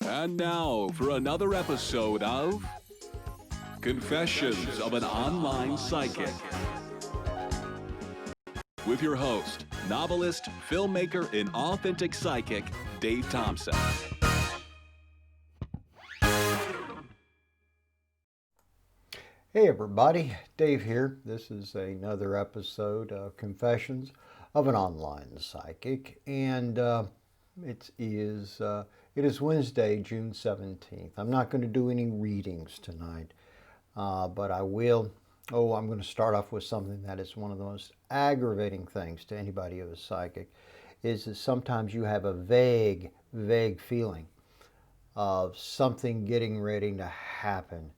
And now for another episode of Confessions of an Online Psychic. With your host, novelist, filmmaker, and authentic psychic, Dave Thompson. Hey everybody, Dave here. This is another episode of Confessions of an Online Psychic, and it is Wednesday, June 17th. I'm not going to do any readings tonight, but I will. I'm going to start off with something that is one of the most aggravating things to anybody who is psychic, is that sometimes you have a vague feeling of something getting ready to happen,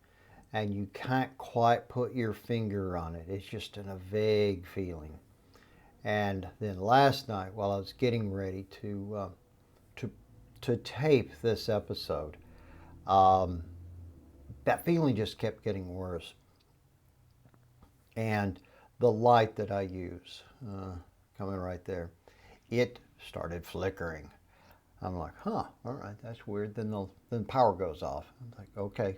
and you can't quite put your finger on it. It's just a vague feeling. And then last night, while I was getting ready to tape this episode, that feeling just kept getting worse. And the light that I use, coming right there, it started flickering. I'm like, all right, that's weird. Then power goes off. I'm like, okay,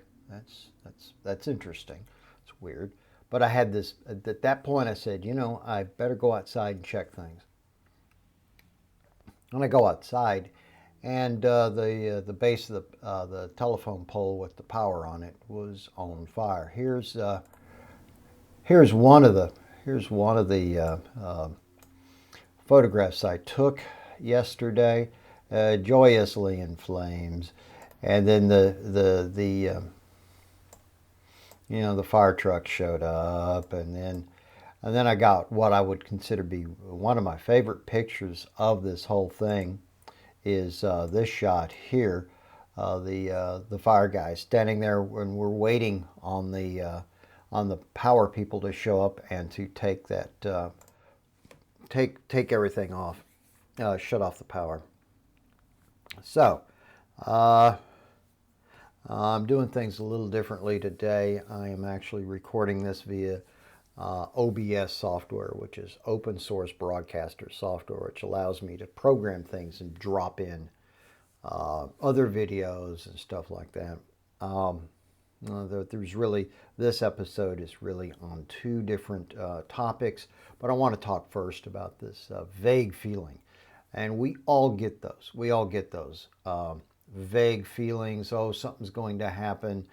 that's interesting. It's weird. But I had this, at that point I said, I better go outside and check things. And I go outside, and the base of the telephone pole with the power on it was on fire. Here's one of the photographs I took yesterday, joyously in flames, and then the fire truck showed up, and then I got what I would consider to be one of my favorite pictures of this whole thing is this shot here, the fire guy standing there when we're waiting on the power people to show up and to take that take everything off, shut off the power. So I'm doing things a little differently today. I am actually recording this via OBS software, which is open source broadcaster software, which allows me to program things and drop in other videos and stuff like that. This episode is really on two different topics, but I want to talk first about this vague feeling. And we all get those. Vague feelings. Something's going to happen.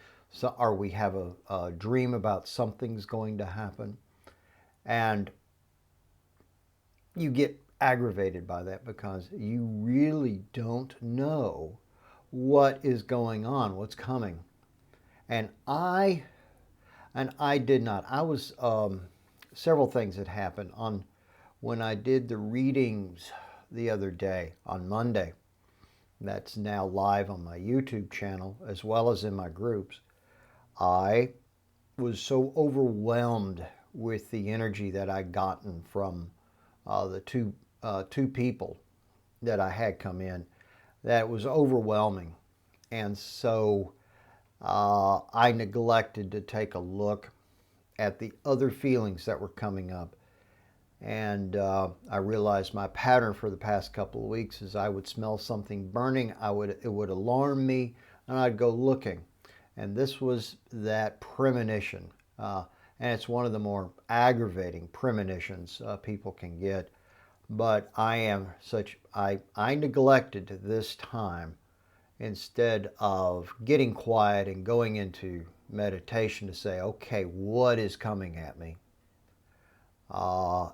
Or we have a dream about something's going to happen. And you get aggravated by that because you really don't know what is going on, what's coming. And I did not. I was, several things had happened when I did the readings the other day on Monday. That's now live on my YouTube channel as well as in my groups. I was so overwhelmed with the energy that I'd gotten from the two people that I had come in, that it was overwhelming. And so I neglected to take a look at the other feelings that were coming up. And I realized my pattern for the past couple of weeks is I would smell something burning, it would alarm me, and I'd go looking. And this was that premonition. And it's one of the more aggravating premonitions people can get. But I neglected this time, instead of getting quiet and going into meditation to say, okay, what is coming at me?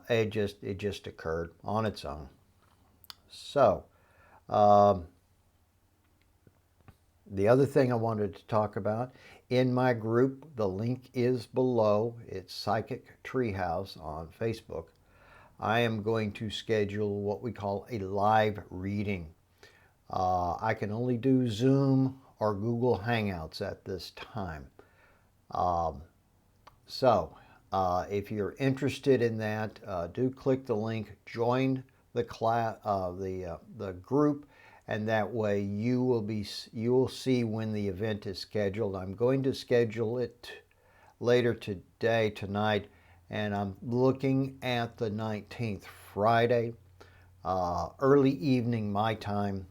It just occurred on its own. So, the other thing I wanted to talk about, in my group, the link is below. It's Psychic Treehouse on Facebook. I am going to schedule what we call a live reading. I can only do Zoom or Google Hangouts at this time. If you're interested in that, do click the link, join the group, and that way you will see when the event is scheduled. I'm going to schedule it later tonight, and I'm looking at the 19th, Friday, early evening my time,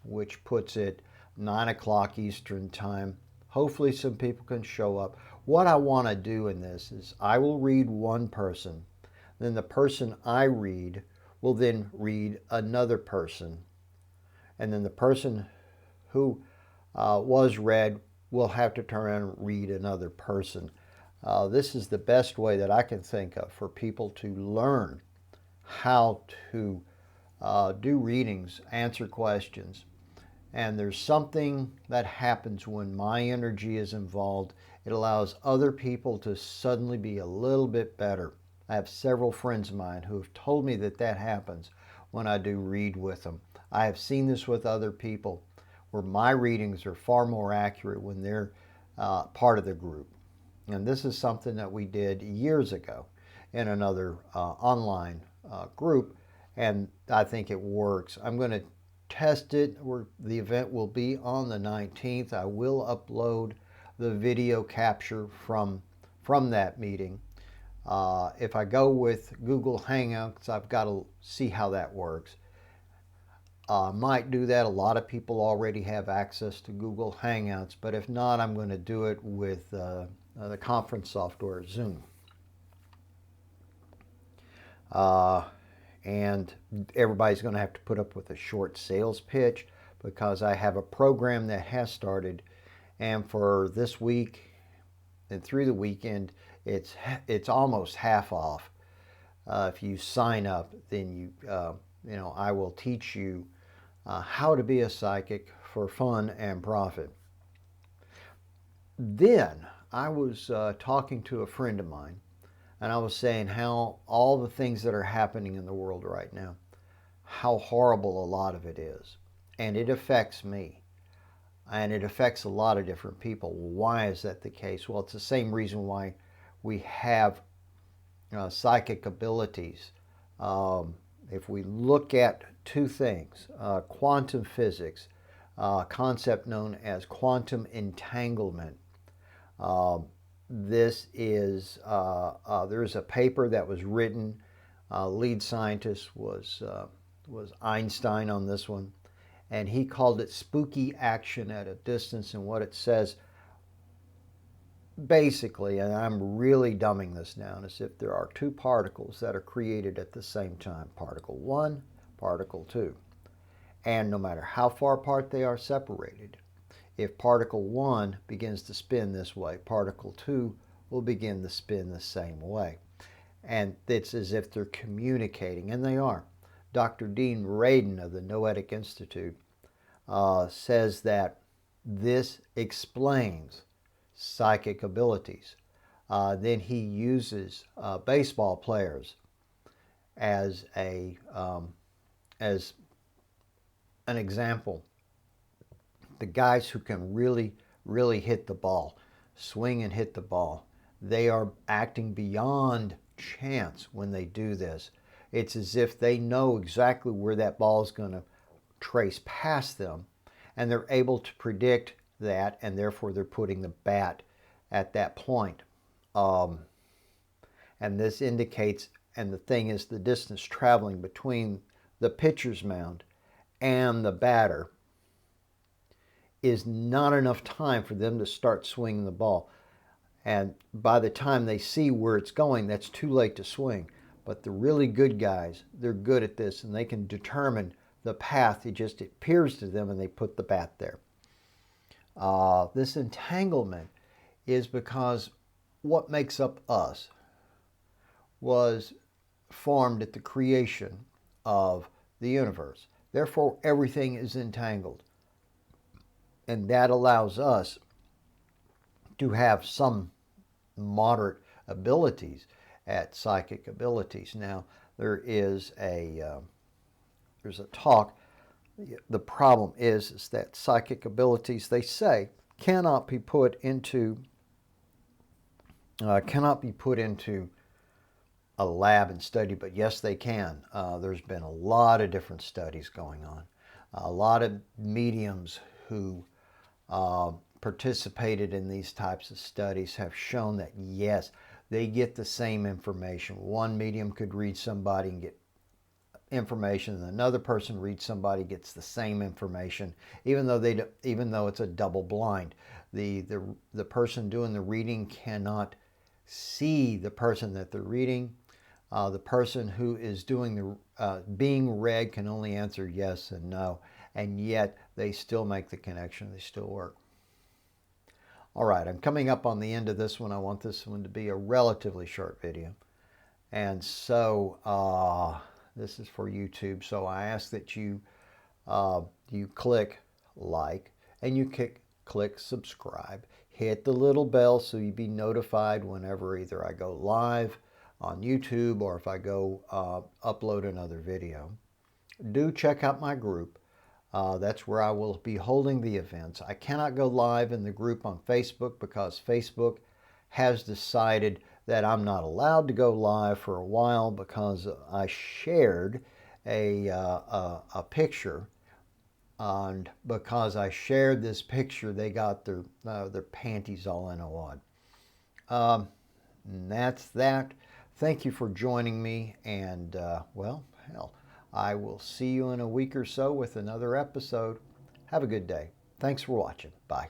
which puts it 9 o'clock Eastern time. Hopefully some people can show up. What I want to do in this is I will read one person, then the person I read will then read another person, and then the person who was read will have to turn around and read another person. This is the best way that I can think of for people to learn how to do readings, answer questions. And there's something that happens when my energy is involved. It allows other people to suddenly be a little bit better. I have several friends of mine who have told me that that happens when I do read with them. I have seen this with other people where my readings are far more accurate when they're part of the group. And this is something that we did years ago in another online group, and I think it works. I'm going to test it. The event will be on the 19th. I will upload the video capture from that meeting. If I go with Google Hangouts, I've got to see how that works. Might do that. A lot of people already have access to Google Hangouts, but if not, I'm going to do it with the conference software Zoom. And everybody's going to have to put up with a short sales pitch because I have a program that has started, and for this week and through the weekend, it's almost half off. If you sign up, then I will teach you how to be a psychic for fun and profit. Then I was talking to a friend of mine, and I was saying how all the things that are happening in the world right now, how horrible a lot of it is. And it affects me. And it affects a lot of different people. Why is that the case? Well, it's the same reason why we have psychic abilities. If we look at two things, quantum physics, a concept known as quantum entanglement. This is, there's a paper that was written, lead scientist was Einstein on this one, and he called it spooky action at a distance. And what it says, basically, and I'm really dumbing this down, is if there are two particles that are created at the same time, particle 1, particle 2, and no matter how far apart they are separated, if particle 1 begins to spin this way, particle 2 will begin to spin the same way. And it's as if they're communicating, and they are. Dr. Dean Radin of the Noetic Institute says that this explains psychic abilities. Then he uses baseball players as an example. The guys who can really, really hit the ball, swing and hit the ball, they are acting beyond chance when they do this. It's as if they know exactly where that ball is going to trace past them, and they're able to predict that, and therefore they're putting the bat at that point. And this indicates, and the thing is, the distance traveling between the pitcher's mound and the batter is not enough time for them to start swinging the ball. And by the time they see where it's going, that's too late to swing. But the really good guys, they're good at this, and they can determine the path. It just appears to them, and they put the bat there. This entanglement is because what makes up us was formed at the creation of the universe. Therefore, everything is entangled. And that allows us to have some moderate abilities at psychic abilities. Now, there's a talk. The problem is that psychic abilities, they say, cannot be put into a lab and study, but yes, they can. There's been a lot of different studies going on. A lot of mediums who participated in these types of studies have shown that yes, they get the same information. One medium could read somebody and get information, and another person reads somebody gets the same information, even though it's a double blind. The person doing the reading cannot see the person that they're reading. The person who is doing the being read can only answer yes and no, and yet they still make the connection. They still work. All right, I'm coming up on the end of this one. I want this one to be a relatively short video. And so this is for YouTube. So I ask that you click like and you click subscribe. Hit the little bell so you be notified whenever either I go live on YouTube or if I go upload another video. Do check out my group. That's where I will be holding the events. I cannot go live in the group on Facebook because Facebook has decided that I'm not allowed to go live for a while because I shared a picture, and because I shared this picture, they got their panties all in a wad. And that's that. Thank you for joining me, and well, hell, I will see you in a week or so with another episode. Have a good day. Thanks for watching. Bye.